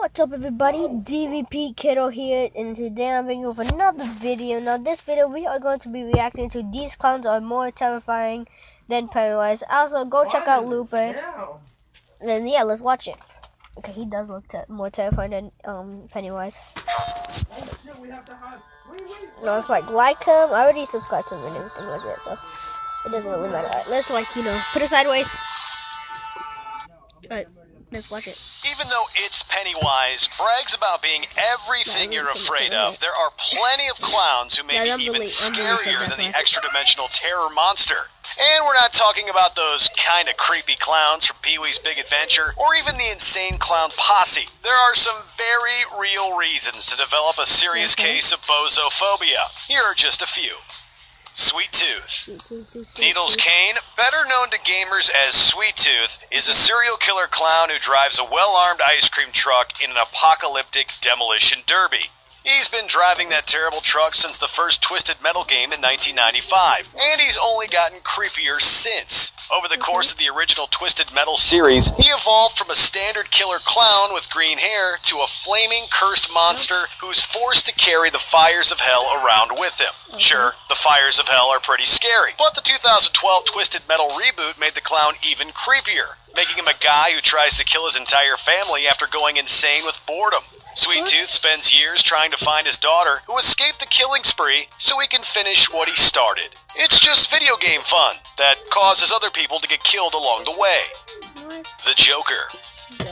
What's up everybody, DVP Kiddo here, and today I'm bringing you with another video. Now this video we are going to be reacting to These Clowns Are More Terrifying Than Pennywise. Also go check out Looper, and yeah, let's watch it. Okay, he does look more terrifying than Pennywise. No, it's like him. I already subscribed to him and everything like that, so it doesn't really matter. Alright, let's put it sideways. Alright, let's watch it. Even though It's Pennywise brags about being everything you're afraid of, there are plenty of clowns who may be even scarier than the extra-dimensional terror monster. And we're not talking about those kind of creepy clowns from Pee-wee's Big Adventure, or even the insane clown posse. There are some very real reasons to develop a serious case of bozophobia. Here are just a few. Sweet Tooth. Needles Kane, better known to gamers as Sweet Tooth, is a serial killer clown who drives a well-armed ice cream truck in an apocalyptic demolition derby. He's been driving that terrible truck since the first Twisted Metal game in 1995, and he's only gotten creepier since. Over the course of the original Twisted Metal series, he evolved from a standard killer clown with green hair to a flaming, cursed monster who's forced to carry the fires of hell around with him. Sure, the fires of hell are pretty scary, but the 2012 Twisted Metal reboot made the clown even creepier, making him a guy who tries to kill his entire family after going insane with boredom. Sweet Tooth spends years trying to find his daughter, who escaped the killing spree, so he can finish what he started. It's just video game fun that causes other people to get killed along the way. The Joker.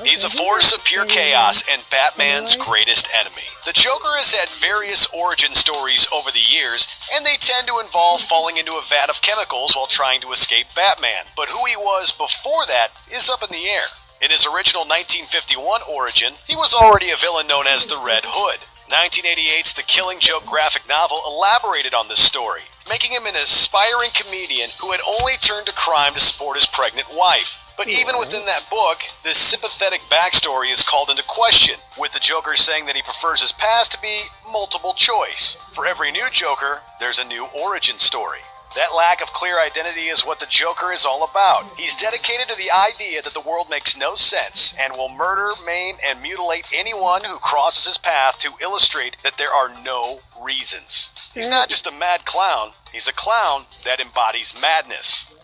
He's a force of pure chaos and Batman's greatest enemy. The Joker has had various origin stories over the years, and they tend to involve falling into a vat of chemicals while trying to escape Batman. But who he was before that is up in the air. In his original 1951 origin, he was already a villain known as the Red Hood. 1988's The Killing Joke graphic novel elaborated on this story, making him an aspiring comedian who had only turned to crime to support his pregnant wife. But even within that book, this sympathetic backstory is called into question, with the Joker saying that he prefers his past to be multiple choice. For every new Joker, there's a new origin story. That lack of clear identity is what the Joker is all about. He's dedicated to the idea that the world makes no sense and will murder, maim, and mutilate anyone who crosses his path to illustrate that there are no reasons. He's not just a mad clown, he's a clown that embodies madness.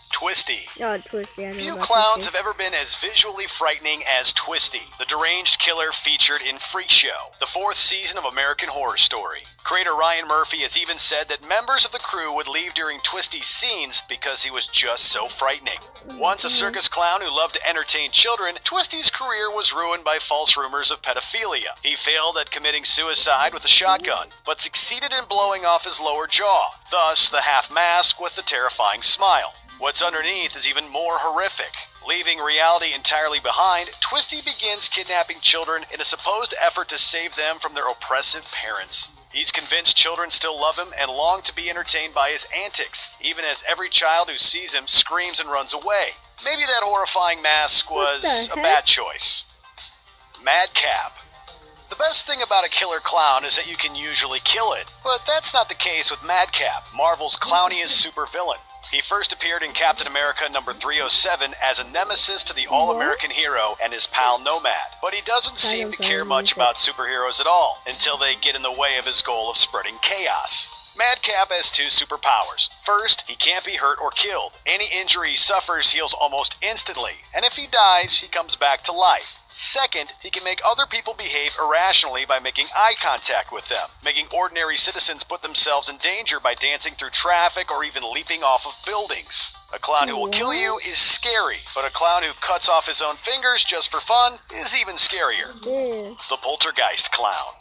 Twisty. Few clowns have ever been as visually frightening as Twisty, the deranged killer featured in Freak Show, the 4th season of American Horror Story. Creator Ryan Murphy has even said that members of the crew would leave during Twisty's scenes because he was just so frightening. Once a circus clown who loved to entertain children, Twisty's career was ruined by false rumors of pedophilia. He failed at committing suicide with a shotgun, but succeeded in blowing off his lower jaw, thus the half mask with the terrifying smile. What's underneath is even more horrific. Leaving reality entirely behind, Twisty begins kidnapping children in a supposed effort to save them from their oppressive parents. He's convinced children still love him and long to be entertained by his antics, even as every child who sees him screams and runs away. Maybe that horrifying mask was a bad choice. Madcap. The best thing about a killer clown is that you can usually kill it, but that's not the case with Madcap, Marvel's clowniest supervillain. He first appeared in Captain America number 307 as a nemesis to the all-American hero and his pal Nomad, but he doesn't seem to care much about superheroes at all until they get in the way of his goal of spreading chaos. Madcap has 2 superpowers. First, he can't be hurt or killed. Any injury he suffers heals almost instantly, and if he dies, he comes back to life. Second, he can make other people behave irrationally by making eye contact with them, making ordinary citizens put themselves in danger by dancing through traffic or even leaping off of buildings. A clown who will kill you is scary, but a clown who cuts off his own fingers just for fun is even scarier. The Poltergeist Clown.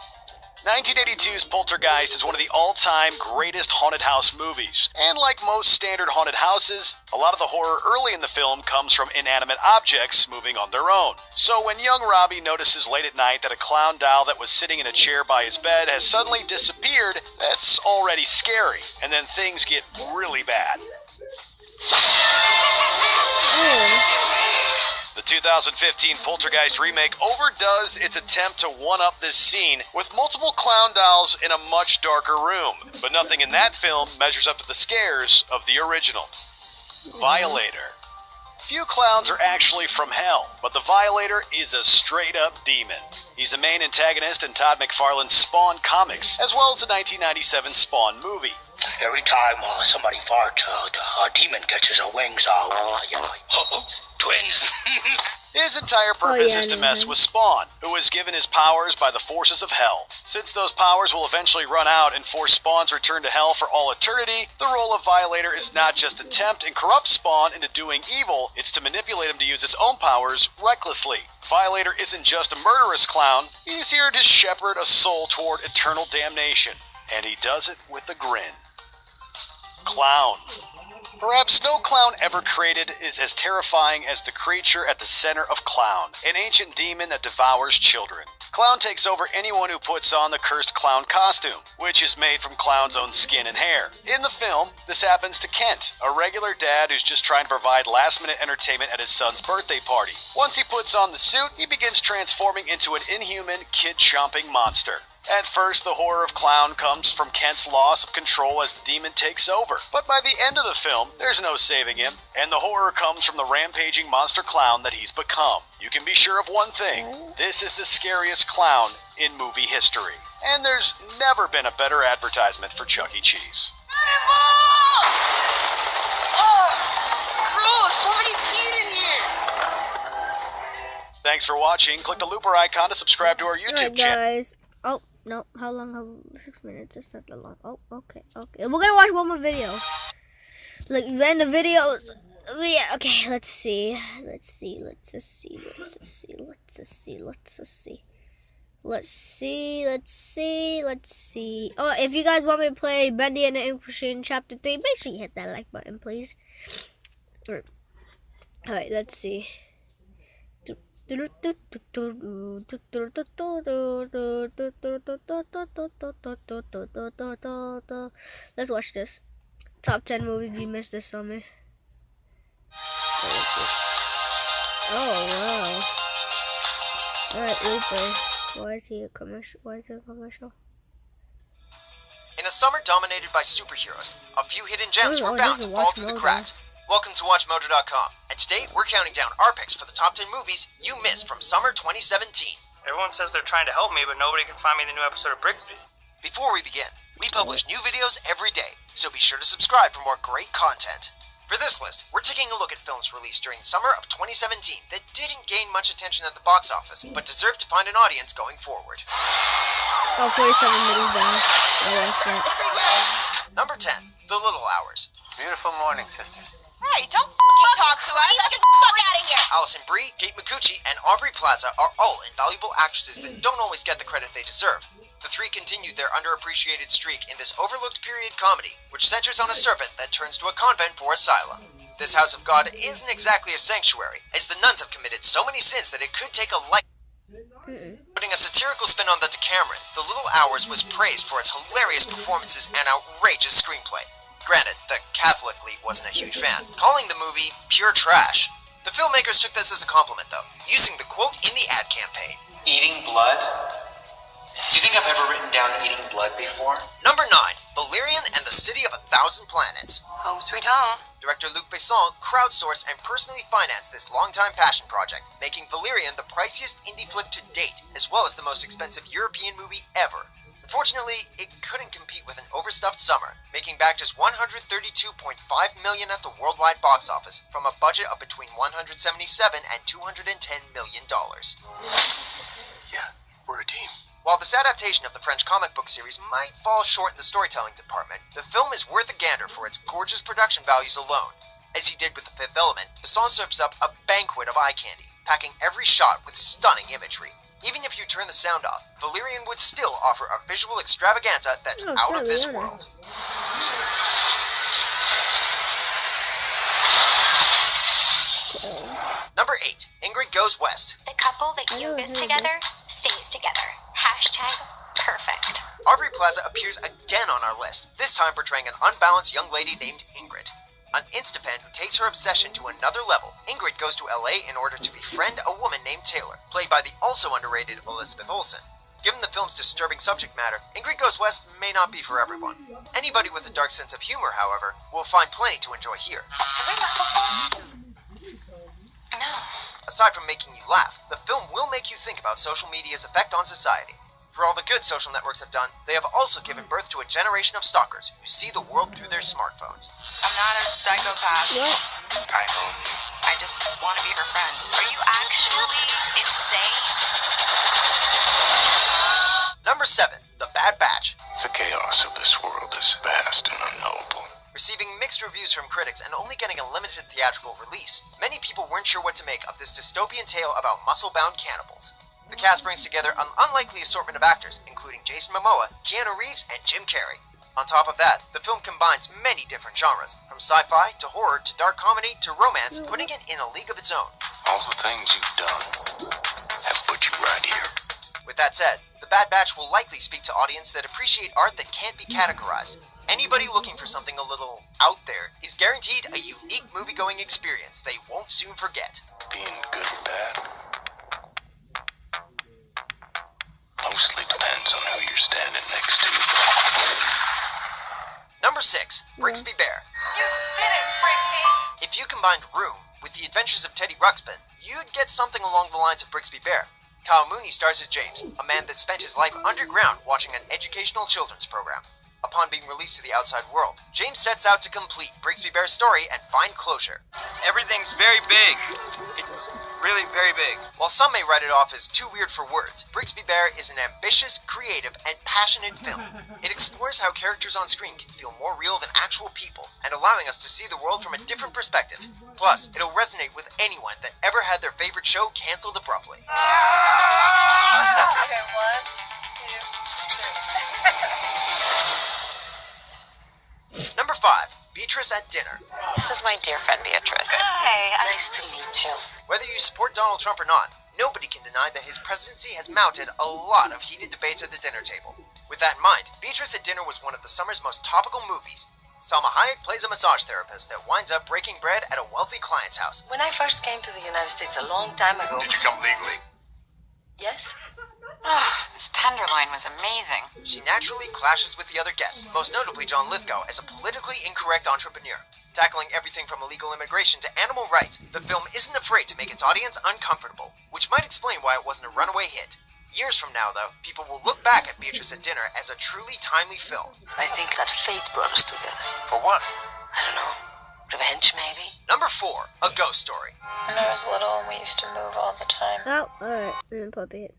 1982's Poltergeist is one of the all-time greatest haunted house movies. And like most standard haunted houses, a lot of the horror early in the film comes from inanimate objects moving on their own. So when young Robbie notices late at night that a clown doll that was sitting in a chair by his bed has suddenly disappeared, that's already scary. And then things get really bad. The 2015 Poltergeist remake overdoes its attempt to one-up this scene with multiple clown dolls in a much darker room, but nothing in that film measures up to the scares of the original. Violator. Few clowns are actually from hell, but the Violator is a straight-up demon. He's the main antagonist in Todd McFarlane's Spawn comics, as well as the 1997 Spawn movie. Every time somebody farts, the demon catches her wings. Twins. His entire purpose is to mess with Spawn, who was given his powers by the forces of hell. Since those powers will eventually run out and force Spawn's return to hell for all eternity, the role of Violator is not just to tempt and corrupt Spawn into doing evil, it's to manipulate him to use his own powers recklessly. Violator isn't just a murderous clown, he's here to shepherd a soul toward eternal damnation. And he does it with a grin. Clown. Perhaps no clown ever created is as terrifying as the creature at the center of Clown, an ancient demon that devours children. Clown takes over anyone who puts on the cursed clown costume, which is made from Clown's own skin and hair. In the film, this happens to Kent, a regular dad who's just trying to provide last-minute entertainment at his son's birthday party. Once he puts on the suit, he begins transforming into an inhuman, kid-chomping monster. At first, the horror of Clown comes from Kent's loss of control as the demon takes over. But by the end of the film, there's no saving him, and the horror comes from the rampaging monster clown that he's become. You can be sure of one thing, this is the scariest clown in movie history. And there's never been a better advertisement for Chuck E. Cheese. Oh, gross, somebody peed in here. Thanks for watching. Click the looper icon to subscribe to our YouTube channel. Guys. Oh, no. How long? 6 minutes. That's not that long. Oh, okay. We're gonna watch one more video. Like, then the videos. Yeah, okay, let's see. Oh, if you guys want me to play Bendy and the Ink Machine Chapter 3, make sure you hit that like button, please. Alright, let's see. Let's watch this. Top 10 movies you missed this summer. Oh, wow. Alright, Looper. Why is he a commercial? In a summer dominated by superheroes, a few hidden gems were bound to fall through the cracks. Welcome to WatchMojo.com, and today we're counting down our picks for the top 10 movies you missed from summer 2017. Everyone says they're trying to help me, but nobody can find me the new episode of Brigsby. Before we begin, we publish new videos every day, so be sure to subscribe for more great content. For this list, we're taking a look at films released during summer of 2017 that didn't gain much attention at the box office, but deserve to find an audience going forward. Oh, 47 minutes down. Number 10, The Little Hours. Beautiful morning, sisters. Hey, don't fucking talk to us. Get the fuck out of here. Alison Brie, Kate Micucci, and Aubrey Plaza are all invaluable actresses that don't always get the credit they deserve. The three continued their underappreciated streak in this overlooked period comedy, which centers on a serpent that turns to a convent for asylum. This house of God isn't exactly a sanctuary, as the nuns have committed so many sins that it could take a life. Putting a satirical spin on the Decameron, The Little Hours was praised for its hilarious performances and outrageous screenplay. Granted, the Catholic League wasn't a huge fan, calling the movie pure trash. The filmmakers took this as a compliment, though, using the quote in the ad campaign. Eating blood? Do you think I've ever written down eating blood before? Number 9, Valerian and the City of a Thousand Planets. Home sweet home. Director Luc Besson crowdsourced and personally financed this longtime passion project, making Valerian the priciest indie flick to date, as well as the most expensive European movie ever. Unfortunately, it couldn't compete with an overstuffed summer, making back just $132.5 million at the worldwide box office, from a budget of between $177 and $210 million. Yeah, we're a team. While this adaptation of the French comic book series might fall short in the storytelling department, the film is worth a gander for its gorgeous production values alone. As he did with The Fifth Element, Besson serves up a banquet of eye candy, packing every shot with stunning imagery. Even if you turn the sound off, Valerian would still offer a visual extravaganza that's out of this world. Number 8, Ingrid Goes West. The couple that yogas together stays together. #perfect. Aubrey Plaza appears again on our list, this time portraying an unbalanced young lady named Ingrid. An Instafan who takes her obsession to another level, Ingrid goes to LA in order to befriend a woman named Taylor, played by the also underrated Elizabeth Olsen. Given the film's disturbing subject matter, Ingrid Goes West may not be for everyone. Anybody with a dark sense of humor, however, will find plenty to enjoy here. Have we met before? aside from making you laugh, the film will make you think about social media's effect on society. For all the good social networks have done, they have also given birth to a generation of stalkers who see the world through their smartphones. I'm not a psychopath. What? I own you. I just want to be her friend. Are you actually insane? Number 7. The Bad Batch. The chaos of this world is vast and unknowable. Receiving mixed reviews from critics and only getting a limited theatrical release, many people weren't sure what to make of this dystopian tale about muscle-bound cannibals. The cast brings together an unlikely assortment of actors, including Jason Momoa, Keanu Reeves, and Jim Carrey. On top of that, the film combines many different genres, from sci-fi to horror to dark comedy to romance, putting it in a league of its own. All the things you've done have put you right here. With that said, The Bad Batch will likely speak to audiences that appreciate art that can't be categorized. Anybody looking for something a little out there is guaranteed a unique movie-going experience they won't soon forget. Being good or bad mostly depends on who you're standing next to. Number 6. Brigsby Bear. You did it, Brigsby! If you combined Room with the adventures of Teddy Ruxpin, you'd get something along the lines of Brigsby Bear. Kyle Mooney stars as James, a man that spent his life underground watching an educational children's program. Upon being released to the outside world, James sets out to complete Brigsby Bear's story and find closure. Everything's very big. It's really very big. While some may write it off as too weird for words, Brigsby Bear is an ambitious, creative, and passionate film. It explores how characters on screen can feel more real than actual people, and allowing us to see the world from a different perspective. Plus, it'll resonate with anyone that ever had their favorite show canceled abruptly. Okay, 1, 2, 3. Number 5. Beatrice at Dinner. This is my dear friend Beatrice. Hey, Nice to meet you. Whether you support Donald Trump or not, nobody can deny that his presidency has mounted a lot of heated debates at the dinner table. With that in mind, Beatrice at Dinner was one of the summer's most topical movies. Salma Hayek plays a massage therapist that winds up breaking bread at a wealthy client's house. When I first came to the United States a long time ago. Did you come legally? Yes? This tenderloin was amazing. She naturally clashes with the other guests, most notably John Lithgow as a politically incorrect entrepreneur. Tackling everything from illegal immigration to animal rights, the film isn't afraid to make its audience uncomfortable, which might explain why it wasn't a runaway hit. Years from now, though, people will look back at Beatrice at Dinner as a truly timely film. I think that fate brought us together. For what? I don't know. Revenge, maybe? Number 4. A Ghost Story. When I was little, we used to move all the time. Oh, alright. Puppy.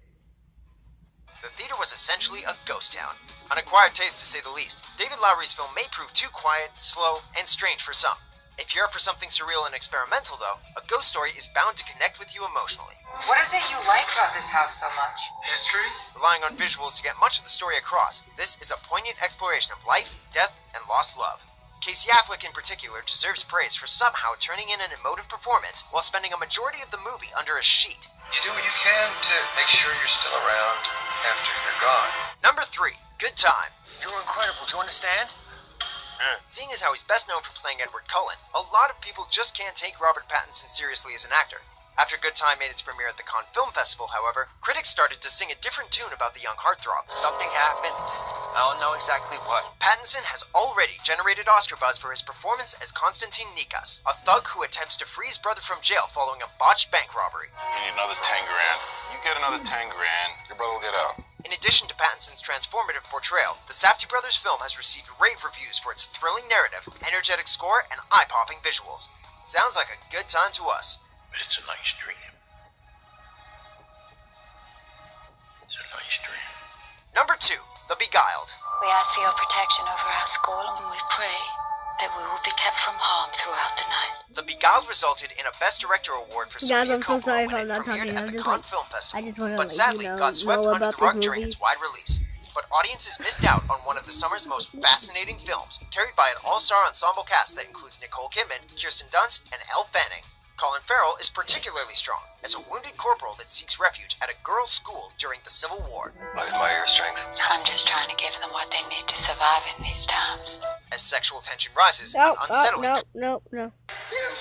The theater was essentially a ghost town. An acquired taste to say the least, David Lowery's film may prove too quiet, slow, and strange for some. If you're up for something surreal and experimental, though, A Ghost Story is bound to connect with you emotionally. What is it you like about this house so much? History? Relying on visuals to get much of the story across, this is a poignant exploration of life, death, and lost love. Casey Affleck in particular deserves praise for somehow turning in an emotive performance while spending a majority of the movie under a sheet. You do what you can to make sure you're still around after you're gone. Number 3. Good Time. You're incredible, do you understand? Seeing as how he's best known for playing Edward Cullen, a lot of people just can't take Robert Pattinson seriously as an actor. After Good Time made its premiere at the Cannes Film Festival, however, critics started to sing a different tune about the young heartthrob. Something happened. I don't know exactly what. Pattinson has already generated Oscar buzz for his performance as Konstantin Nikas, a thug who attempts to free his brother from jail following a botched bank robbery. You need another 10 grand? You get another 10 grand, your brother will get out. In addition to Pattinson's transformative portrayal, the Safdie brothers film has received rave reviews for its thrilling narrative, energetic score, and eye-popping visuals. Sounds like a good time to us. But it's a nice dream. It's a nice dream. Number 2. The Beguiled. We ask for your protection over our school, and we pray that we will be kept from harm throughout the night. The Beguiled resulted in a Best Director award for Guys, Sofia I'm so Coppola sorry if when I'm it not premiered talking. at the I'm just Cannes like, Film Festival, I just want to but let sadly you know, got swept under the about rug this during movie. its wide release. But audiences missed out on one of the summer's most fascinating films, carried by an all-star ensemble cast that includes Nicole Kidman, Kirsten Dunst, and Elle Fanning. Colin Farrell is particularly strong, as a wounded corporal that seeks refuge at a girls' school during the Civil War. I admire your strength. I'm just trying to give them what they need to survive in these times. As sexual tension rises, No, an unsettling... no. You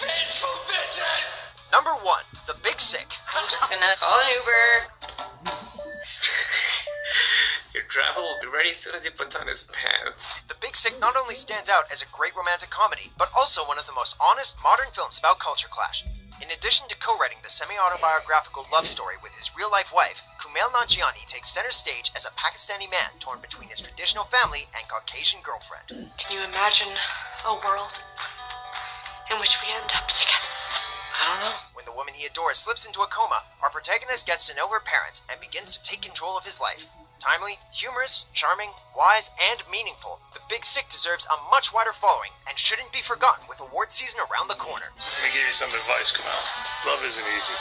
vengeful bitches! Number 1. The Big Sick. I'm just gonna call an Uber. Your driver will be ready as soon as he puts on his pants. The Big Sick not only stands out as a great romantic comedy, but also one of the most honest modern films about culture clash. In addition to co-writing the semi-autobiographical love story with his real-life wife, Kumail Nanjiani takes center stage as a Pakistani man torn between his traditional family and Caucasian girlfriend. Can you imagine a world in which we end up together? I don't know. When the woman he adores slips into a coma, our protagonist gets to know her parents and begins to take control of his life. Timely, humorous, charming, wise, and meaningful, The Big Sick deserves a much wider following and shouldn't be forgotten with award season around the corner. Let me give you some advice, Kumail. Love isn't easy.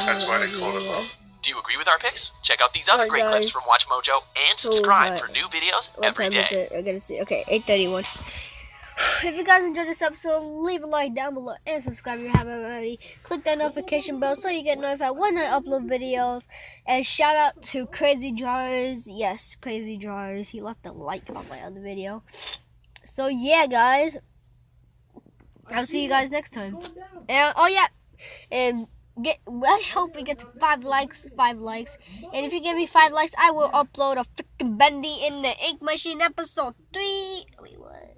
That's why they call it love. Do you agree with our picks? Check out these other great clips from Watch Mojo and subscribe for new videos every day. I gotta see. Okay, 8:31. If you guys enjoyed this episode, leave a like down below and subscribe if you haven't already. Click that notification bell so you get notified when I upload videos. And shout out to Crazy Drawers. Yes, Crazy Drawers. He left a like on my other video. So yeah, guys. I'll see you guys next time. And oh yeah, I hope we get to 5 likes. And if you give me 5 likes, I will upload a freaking Bendy in the Ink Machine episode 3. Wait, what?